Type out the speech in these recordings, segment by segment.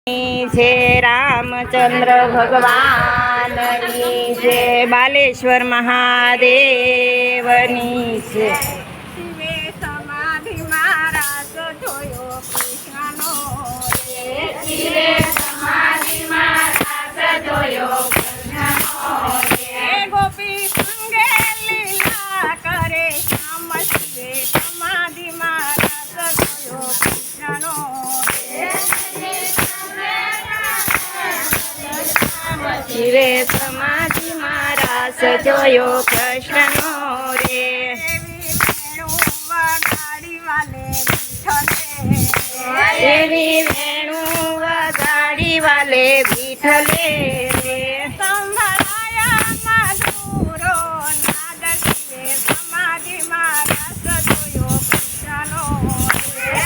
છે રામચંદ્ર ભગવાનની છે, બાલેશ્વર મહાદેવની છે. શિવે સમાધિ મહારાજ જોયો કૃષ્ણનો રે. શિવે સમાધિ મહારાજ જોયો કૃષ્ણનો રે. ગોપી સંગે લીલા કરે શ્યામ શિવે સમાધિ મહારાજ જોયો કૃષ્ણનો રે. શિવે સમાધિ મહારાજ જોયો કૃષ્ણનો રે. દેવી વેણુ વગાડી વાલે વિઠ્ઠલે રે. સંભળાયા મધુરો નાદ શિવે સમાધિ મહારાજ જોયો કૃષ્ણનો રે.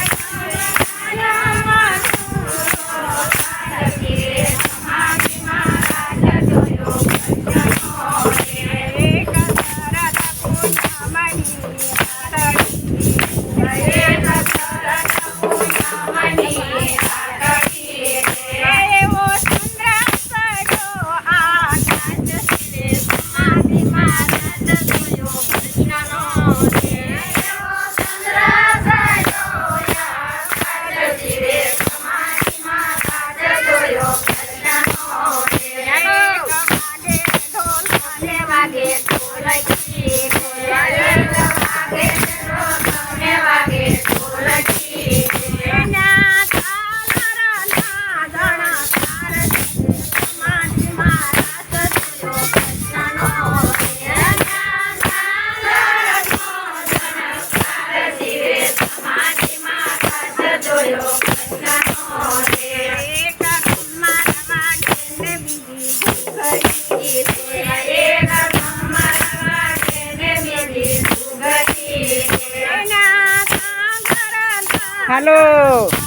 હાલો.